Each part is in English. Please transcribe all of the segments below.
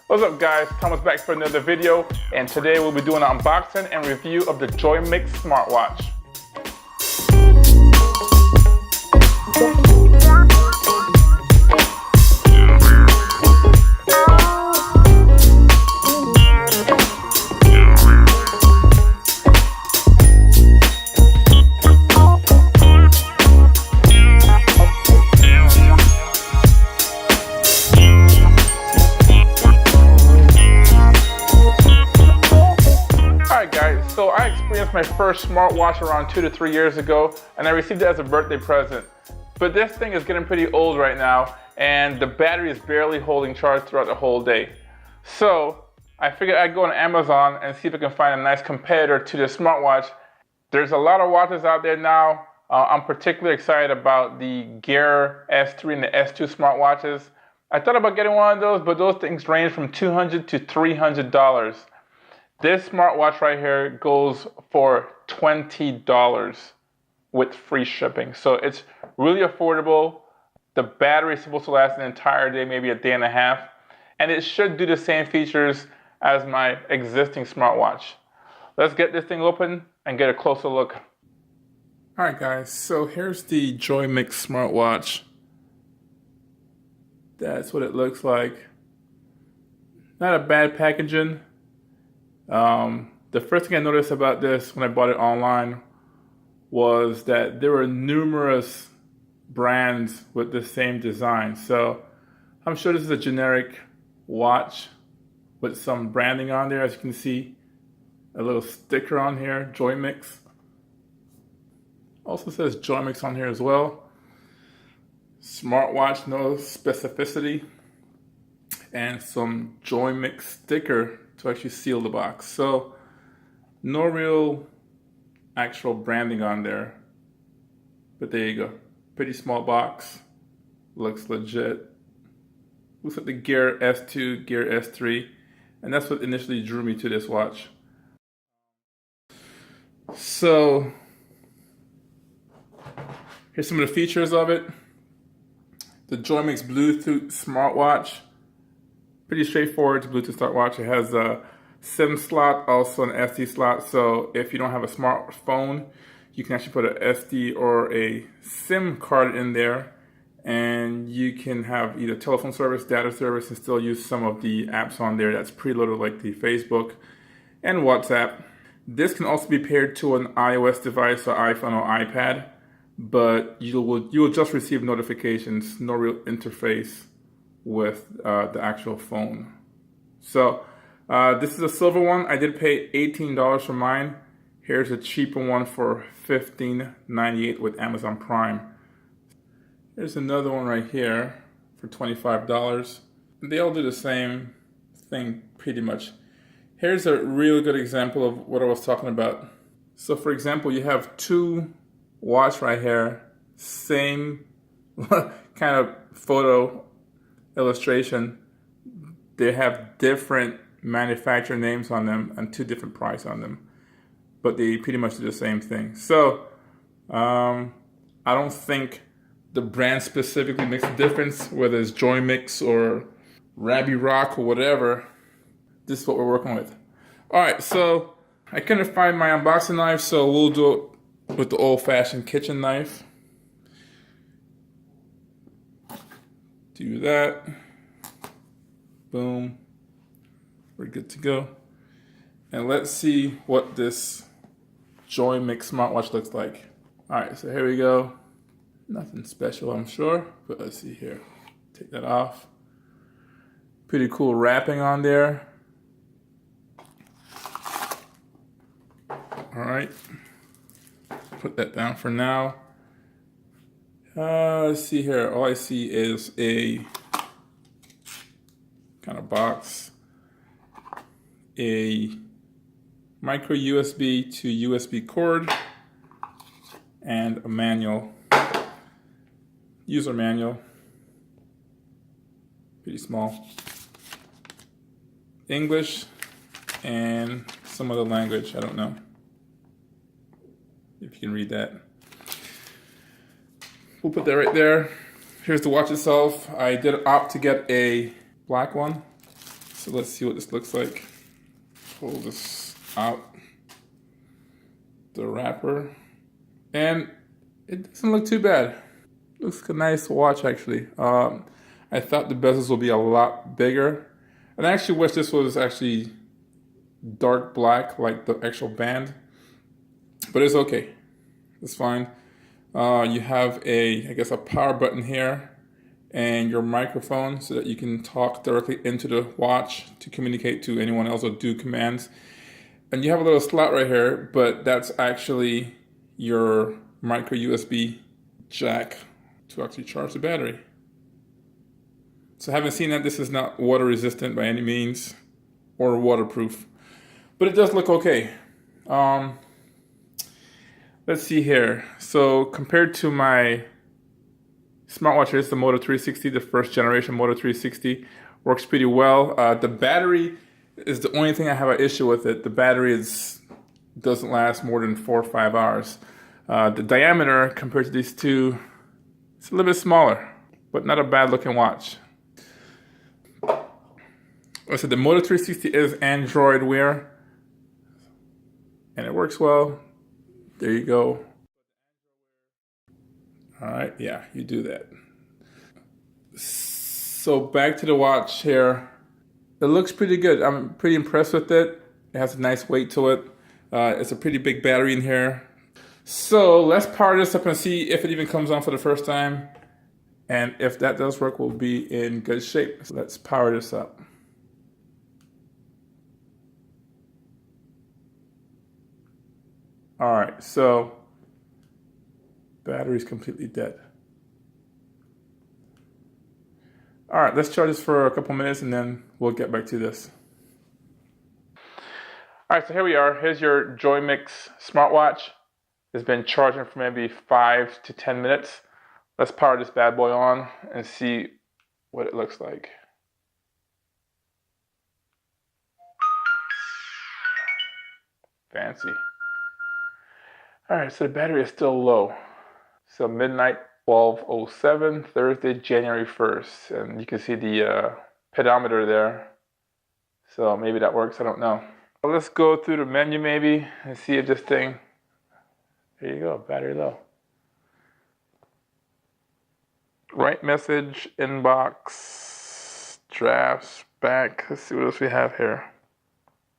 What's up guys, Thomas back for another video, and today we'll be doing an unboxing and review of the Joymixx Smartwatch. So I experienced my first smartwatch around 2 to 3 years ago, and I received it as a birthday present. But this thing is getting pretty old right now, and the battery is barely holding charge throughout the whole day. So I figured I'd go on Amazon and see if I can find a nice competitor to this smartwatch. There's a lot of watches out there now. I'm particularly excited about the Gear S3 and the S2 smartwatches. I thought about getting one of those, but those things range from $200 to $300. This smartwatch right here goes for $20 with free shipping. So it's really affordable. The battery is supposed to last an entire day, maybe a day and a half. And it should do the same features as my existing smartwatch. Let's get this thing open and get a closer look. All right guys, so here's the Joymixx Smartwatch. That's what it looks like. Not a bad packaging. The first thing I noticed about this when I bought it online was that there were numerous brands with the same design. So I'm sure this is a generic watch with some branding on there. As you can see, a little sticker on here, Joymixx. Also says Joymixx on here as well. Smartwatch, no specificity. And some Joymixx sticker to actually seal the box. So no real actual branding on there, but there you go. Pretty small box, looks legit. Looks like the Gear S2, Gear S3, and that's what initially drew me to this watch. So here's some of the features of it. The Joymixx Bluetooth smartwatch. Pretty straightforward to Bluetooth smartwatch. It has a SIM slot, also an SD slot. So if you don't have a smartphone, you can actually put an SD or a SIM card in there, and you can have either telephone service, data service, and still use some of the apps on there that's preloaded, like the Facebook and WhatsApp. This can also be paired to an iOS device or iPhone or iPad, but you will just receive notifications, no real interface with the actual phone. So this is a silver one. I did pay $18 for mine. Here's a cheaper one for $15.98 with Amazon Prime. Here's another one right here for $25. They all do the same thing pretty much. Here's a really good example of what I was talking about. So for example, you have two watch right here, same kind of photo illustration. They have different manufacturer names on them and two different price on them, but they pretty much do the same thing. So I don't think the brand specifically makes a difference, whether it's Joymixx or Rabbi Rock or whatever. This is what we're working with. All right, so I couldn't find my unboxing knife, so we'll do it with the old-fashioned kitchen knife. Do that. Boom. We're good to go. And let's see what this Joymixx smartwatch looks like. All right, so here we go. Nothing special, I'm sure, but let's see here. Take that off. Pretty cool wrapping on there. All right. Put that down for now. Let's see here. All I see is a kind of box, a micro USB to USB cord, and a manual, user manual, pretty small, English, and some other language, I don't know if you can read that. We'll put that right there. Here's the watch itself. I did opt to get a black one. So let's see what this looks like. Pull this out, the wrapper, and it doesn't look too bad. Looks like a nice watch actually. I thought the bezels would be a lot bigger, and I actually wish this was actually dark black like the actual band, but it's okay. It's fine. You have I guess a power button here and your microphone so that you can talk directly into the watch to communicate to anyone else or do commands. And you have a little slot right here, but that's actually your micro USB jack to actually charge the battery. So having seen that, this is not water resistant by any means or waterproof, but it does look okay. Let's see here. So compared to my smartwatch, here's the Moto 360, the first generation Moto 360. Works pretty well. The battery is the only thing I have an issue with it. The battery doesn't last more than 4 or 5 hours. The diameter compared to these two, it's a little bit smaller, but not a bad looking watch. Like I said, the Moto 360 is Android Wear, and it works well. There you go. All right, yeah, you do that. So back to the watch here. It looks pretty good. I'm pretty impressed with it. It has a nice weight to it. It's a pretty big battery in here. So let's power this up and see if it even comes on for the first time. And if that does work, we'll be in good shape. So let's power this up. All right, so battery's completely dead. All right, let's charge this for a couple minutes and then we'll get back to this. All right, so here we are. Here's your Joymixx smartwatch. It's been charging for maybe 5 to 10 minutes. Let's power this bad boy on and see what it looks like. Fancy. All right, so the battery is still low. So midnight 12:07, Thursday, January 1st. And you can see the pedometer there. So maybe that works, I don't know. Well, let's go through the menu maybe and see if this thing, there you go, battery low. Write message, inbox, drafts, back. Let's see what else we have here.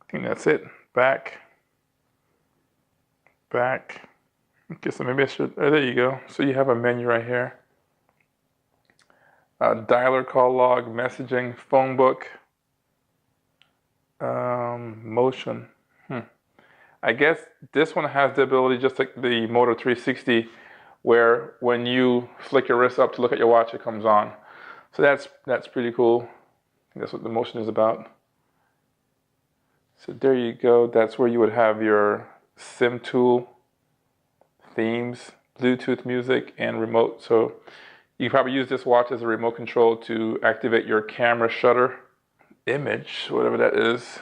I think that's it. Back. Okay, so maybe I should, oh, there you go. So you have a menu right here. Dialer, call log, messaging, phone book, motion. I guess this one has the ability, just like the Moto 360, where when you flick your wrist up to look at your watch, it comes on. So that's pretty cool. I think that's what the motion is about. So there you go. That's where you would have your SIM tool, themes, Bluetooth music, and remote. So you probably use this watch as a remote control to activate your camera shutter, image, whatever that is.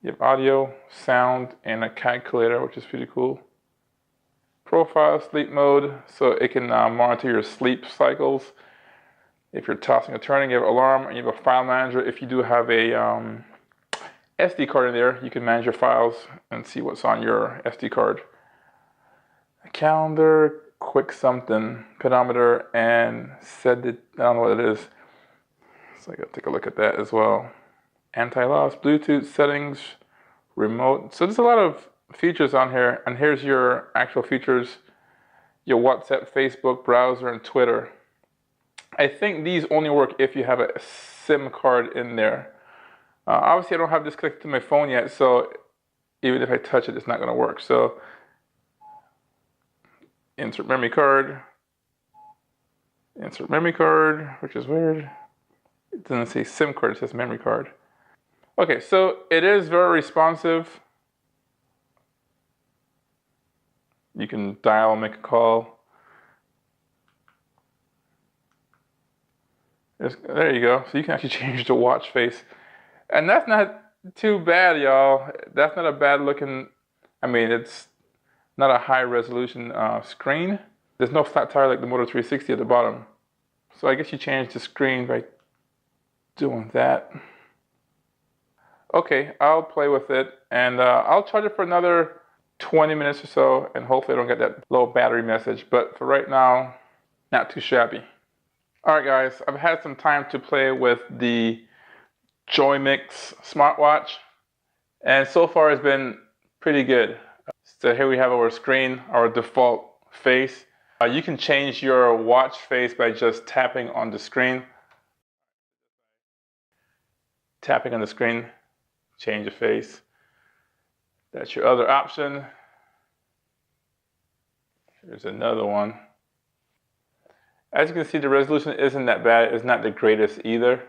You have audio, sound, and a calculator, which is pretty cool. Profile, sleep mode, so it can monitor your sleep cycles. If you're tossing or turning, you have an alarm, and you have a file manager. If you do have a SD card in there, you can manage your files and see what's on your SD card. A calendar, quick something, pedometer, and set it, I don't know what it is. So I gotta take a look at that as well. Anti-loss, Bluetooth settings, remote. So there's a lot of features on here, and here's your actual features. Your WhatsApp, Facebook, browser, and Twitter. I think these only work if you have a SIM card in there. Obviously, I don't have this connected to my phone yet, so even if I touch it, it's not going to work. So, insert memory card, which is weird. It doesn't say SIM card, it says memory card. Okay, so it is very responsive. You can dial and make a call. There you go. So you can actually change the watch face. And that's not too bad, y'all. That's not a bad looking, I mean, it's not a high resolution screen. There's no flat tire like the Moto 360 at the bottom. So I guess you change the screen by doing that. Okay, I'll play with it, and I'll charge it for another 20 minutes or so, and hopefully I don't get that low battery message. But for right now, not too shabby. All right, guys, I've had some time to play with the Joymixx Smartwatch, and so far it's been pretty good. So here we have our screen, our default face. You can change your watch face by just tapping on the screen. Tapping on the screen, change the face. That's your other option. Here's another one. As you can see, the resolution isn't that bad. It's not the greatest either.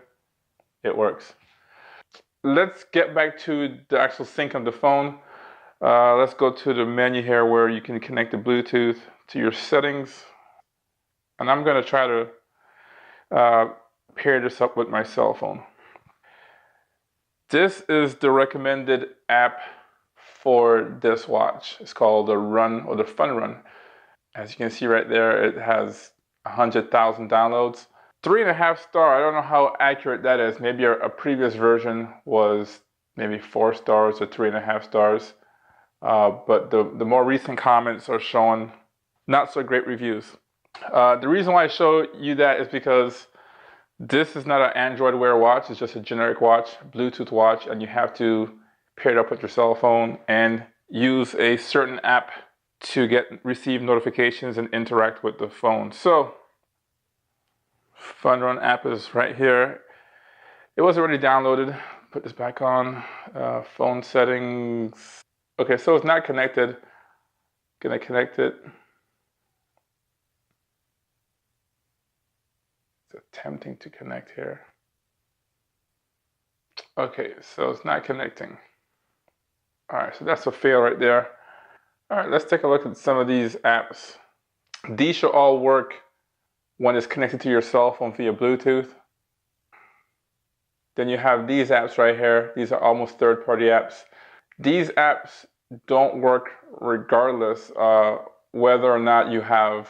It works. Let's get back to the actual sync of the phone. Let's go to the menu here where you can connect the Bluetooth to your settings. And I'm going to try to pair this up with my cell phone. This is the recommended app for this watch. It's called the Run or the Fun Run. As you can see right there, it has 100,000 downloads. 3.5 star. I don't know how accurate that is. Maybe a previous version was maybe 4 stars or 3.5 stars. But the more recent comments are showing not so great reviews. The reason why I show you that is because this is not an Android Wear watch. It's just a generic watch, Bluetooth watch, and you have to pair it up with your cell phone and use a certain app to receive notifications and interact with the phone. So, Fun Run app is right here. It was already downloaded. Put this back on. Phone settings. Okay, so it's not connected. Gonna connect it. It's attempting to connect here. Okay, so it's not connecting. All right, so that's a fail right there. All right, let's take a look at some of these apps. These should all work when it's connected to your cell phone via Bluetooth. Then you have these apps right here. These are almost third-party apps. These apps don't work regardless whether or not you have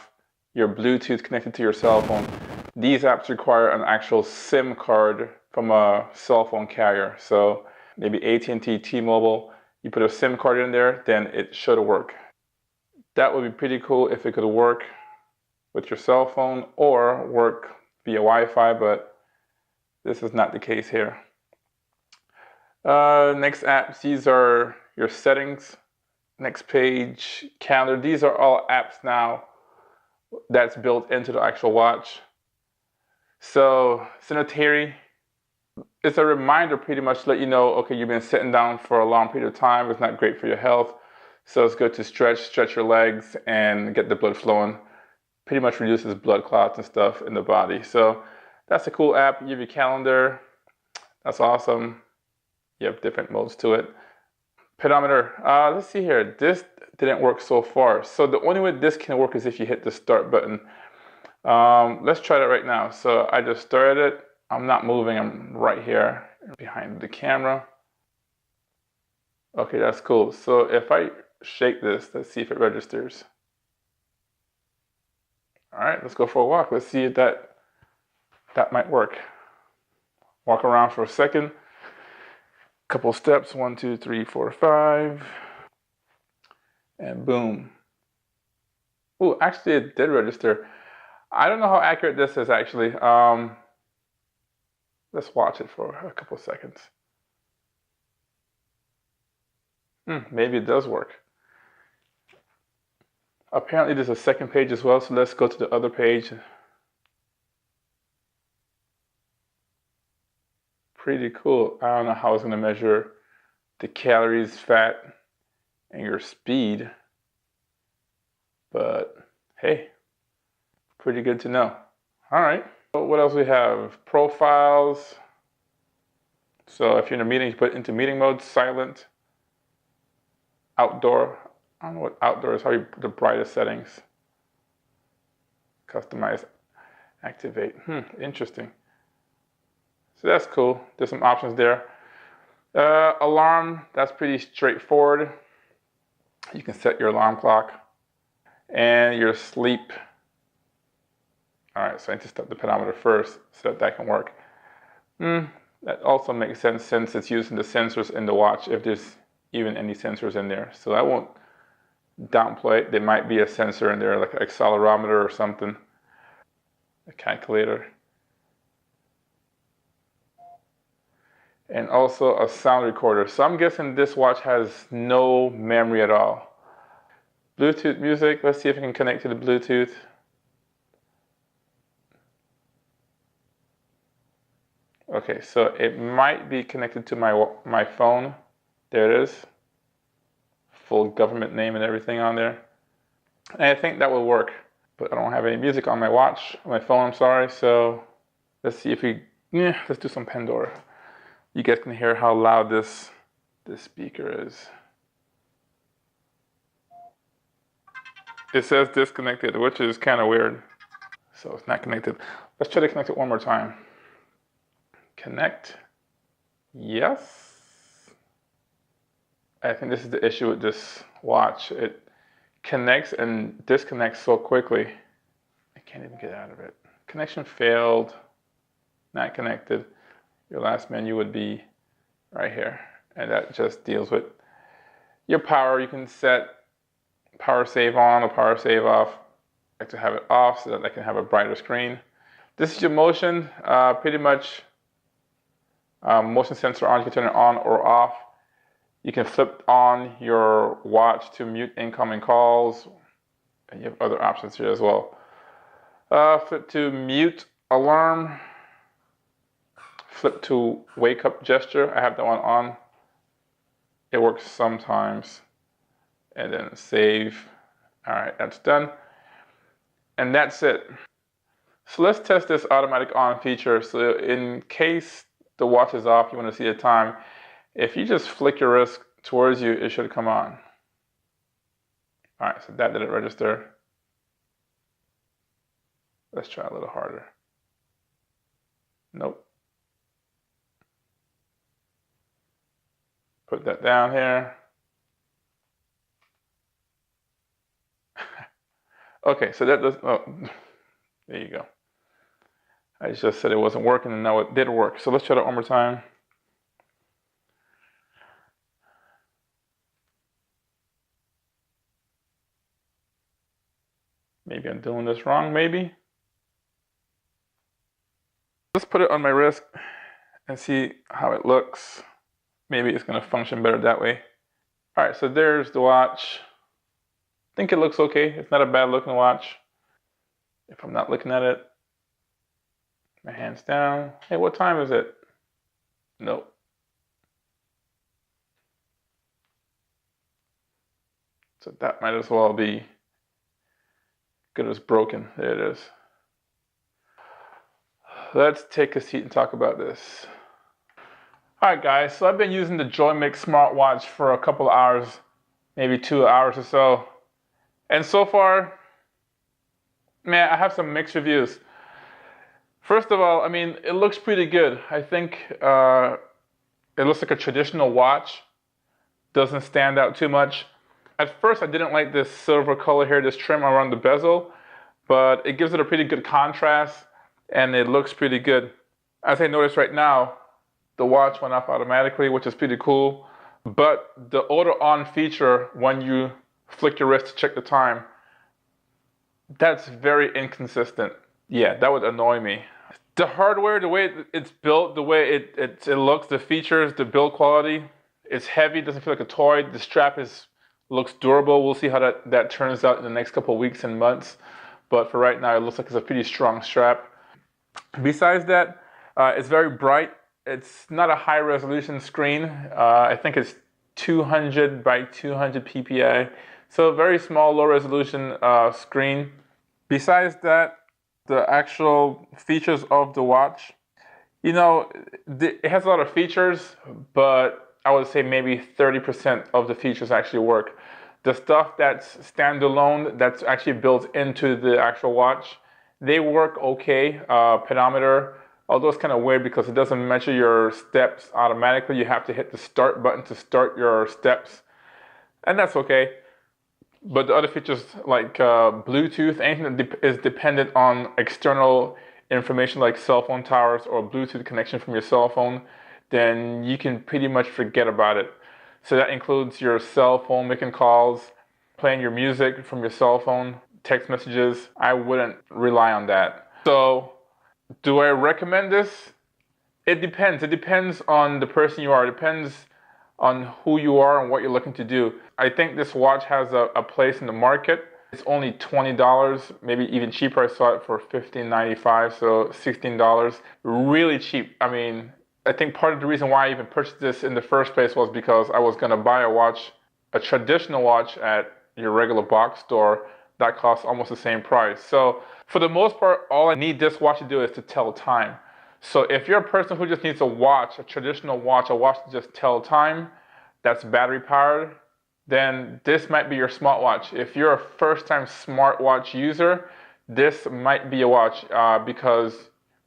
your Bluetooth connected to your cell phone. These apps require an actual SIM card from a cell phone carrier. So maybe AT&T, T-Mobile, you put a SIM card in there, then it should work. That would be pretty cool if it could work with your cell phone or work via Wi-Fi, but this is not the case here. Next apps, these are your settings. Next page, calendar. These are all apps now that's built into the actual watch. So, Sanitary, it's a reminder pretty much to let you know, okay, you've been sitting down for a long period of time. It's not great for your health. So it's good to stretch your legs and get the blood flowing. Pretty much reduces blood clots and stuff in the body. So that's a cool app. You have your calendar. That's awesome. You have different modes to it. Pedometer. Let's see here. This didn't work so far. So the only way this can work is if you hit the start button. Let's try that right now. So I just started it. I'm not moving. I'm right here behind the camera. Okay, that's cool. So if I shake this, let's see if it registers. All right, let's go for a walk. Let's see if that might work. Walk around for a second. Couple steps, 1, 2, 3, 4, 5. And boom. Oh, actually it did register. I don't know how accurate this is actually. Let's watch it for a couple seconds. Maybe it does work. Apparently there's a second page as well, so let's go to the other page. Pretty cool. I don't know how it's going to measure the calories, fat, and your speed, but hey, pretty good to know. All right, so what else we have? Profiles. So if you're in a meeting, you put into meeting mode, silent, outdoor. I don't know what outdoor is, probably the brightest settings. Customize, activate. Interesting. So that's cool. There's some options there. Alarm, that's pretty straightforward. You can set your alarm clock and your sleep. All right, so I need to start the pedometer first so that can work. That also makes sense since it's using the sensors in the watch, if there's even any sensors in there. So I won't downplay it. There might be a sensor in there, like an accelerometer or something, a calculator. And also a sound recorder. So I'm guessing this watch has no memory at all. Bluetooth music, let's see if I can connect to the Bluetooth. Okay, so it might be connected to my phone. There it is. Full government name and everything on there. And I think that will work. But I don't have any music on my watch, my phone, I'm sorry. So let's see if let's do some Pandora. You guys can hear how loud this speaker is. It says disconnected, which is kind of weird. So it's not connected. Let's try to connect it one more time. Connect. Yes. I think this is the issue with this watch. It connects and disconnects so quickly. I can't even get out of it. Connection failed. Not connected. Your last menu would be right here. And that just deals with your power. You can set power save on or power save off. I like to have it off so that I can have a brighter screen. This is your motion. Pretty much motion sensor on. You can turn it on or off. You can flip on your watch to mute incoming calls. And you have other options here as well. Flip to mute alarm. Flip to wake up gesture. I have that one on. It works sometimes. And then save. All right, that's done. And that's it. So let's test this automatic on feature. So in case the watch is off, you want to see the time. If you just flick your wrist towards you, it should come on. All right, so that didn't register. Let's try a little harder. Nope. Put that down here. Okay, so that does, oh, there you go. I just said it wasn't working and now it did work. So let's try that one more time. Maybe I'm doing this wrong, maybe. Let's put it on my wrist and see how it looks. Maybe it's gonna function better that way. All right, so there's the watch. I think it looks okay. It's not a bad looking watch. If I'm not looking at it, my hand's down. Hey, what time is it? Nope. So that might as well be good as broken. There it is. Let's take a seat and talk about this. All right, guys, so I've been using the Joymixx Smartwatch for a couple of hours, maybe 2 hours or so. And so far, man, I have some mixed reviews. First of all, I mean, it looks pretty good. I think it looks like a traditional watch. Doesn't stand out too much. At first, I didn't like this silver color here, this trim around the bezel, but it gives it a pretty good contrast, and it looks pretty good. As I notice right now, the watch went off automatically, which is pretty cool. But the auto on feature, when you flick your wrist to check the time, that's very inconsistent. Yeah, that would annoy me. The hardware, the way it's built, the way it looks, the features, the build quality, it's heavy, doesn't feel like a toy. The strap looks durable. We'll see how that turns out in the next couple of weeks and months. But for right now, it looks like it's a pretty strong strap. Besides that, it's very bright. It's not a high resolution screen. I think it's 200 by 200 ppi. So a very small, low resolution screen. Besides that, the actual features of the watch, you know, it has a lot of features, but I would say maybe 30% of the features actually work. The stuff that's standalone, that's actually built into the actual watch, they work okay. Pedometer, although it's kind of weird because it doesn't measure your steps automatically. You have to hit the start button to start your steps, and that's okay. But the other features like Bluetooth, anything that is dependent on external information like cell phone towers or Bluetooth connection from your cell phone, then you can pretty much forget about it. So that includes your cell phone making calls, playing your music from your cell phone, text messages. I wouldn't rely on that. So do I recommend this? It depends. It depends on the person you are. It depends on who you are and what you're looking to do. I think this watch has a place in the market. It's only $20, maybe even cheaper. I saw it for $15.95, so $16. Really cheap. I mean, I think part of the reason why I even purchased this in the first place was because I was going to buy a watch, a traditional watch at your regular box store that costs almost the same price. So for the most part, all I need this watch to do is to tell time. So if you're a person who just needs a watch, a traditional watch, a watch to just tell time, that's battery powered, then this might be your smartwatch. If you're a first-time smartwatch user, this might be a watch because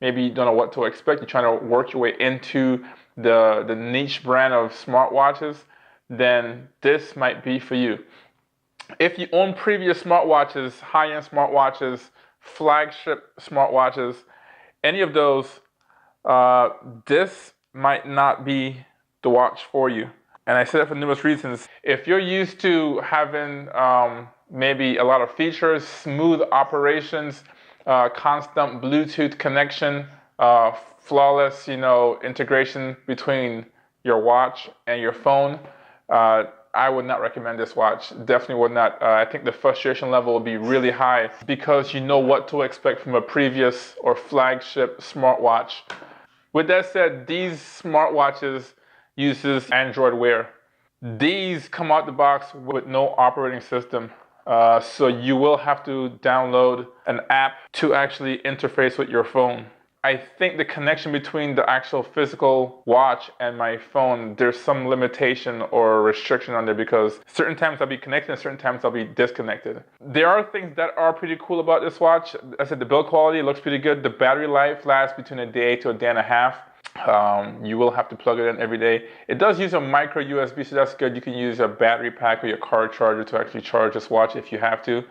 maybe you don't know what to expect. You're trying to work your way into the niche brand of smartwatches, then this might be for you. If you own previous smartwatches, high-end smartwatches, flagship smartwatches, any of those, this might not be the watch for you. And I say that for numerous reasons. If you're used to having maybe a lot of features, smooth operations, constant Bluetooth connection, flawless, integration between your watch and your phone, I would not recommend this watch. Definitely would not. I think the frustration level will be really high because you know what to expect from a previous or flagship smartwatch. With that said, these smartwatches uses Android Wear. These come out the box with no operating system. So you will have to download an app to actually interface with your phone. I think the connection between the actual physical watch and my phone, there's some limitation or restriction on there because certain times I'll be connected and certain times I'll be disconnected. There are things that are pretty cool about this watch. I said the build quality looks pretty good. The battery life lasts between a day to a day and a half. You will have to plug it in every day. It does use a micro USB, so that's good. You can use a battery pack or your car charger to actually charge this watch if you have to.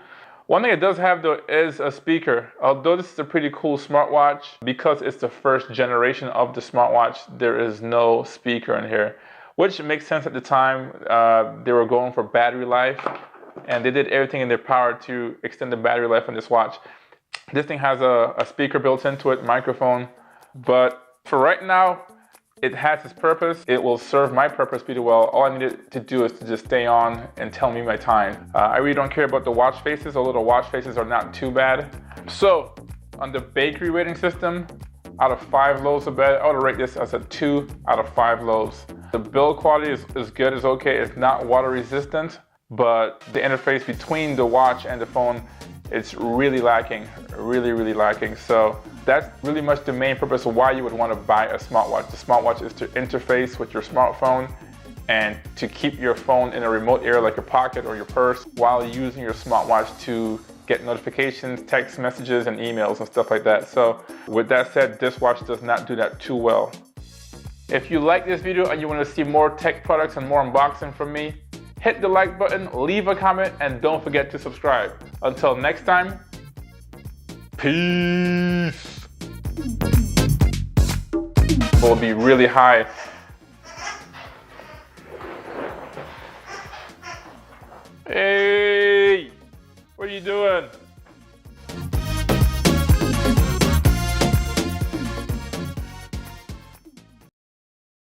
One thing it does have though is a speaker. Although this is a pretty cool smartwatch, because it's the first generation of the smartwatch, there is no speaker in here, which makes sense at the time. They were going for battery life and they did everything in their power to extend the battery life on this watch. This thing has a speaker built into it, microphone, but for right now, it has its purpose. It will serve my purpose pretty well. All I needed to do is to just stay on and tell me my time. I really don't care about the watch faces, although the watch faces are not too bad. So, on the bakery rating system, out of 5 loaves of bread, I would rate this as a 2 out of 5 loaves. The build quality is good, it's okay. It's not water resistant, but the interface between the watch and the phone, it's really lacking, really lacking. So that's really much the main purpose of why you would want to buy a smartwatch. The smartwatch is to interface with your smartphone and to keep your phone in a remote area like your pocket or your purse while using your smartwatch to get notifications, text messages, and emails and stuff like that. So with that said, this watch does not do that too well. If you like this video and you want to see more tech products and more unboxing from me, hit the like button, leave a comment, and don't forget to subscribe. Until next time, peace. Will be really high. Hey, what are you doing?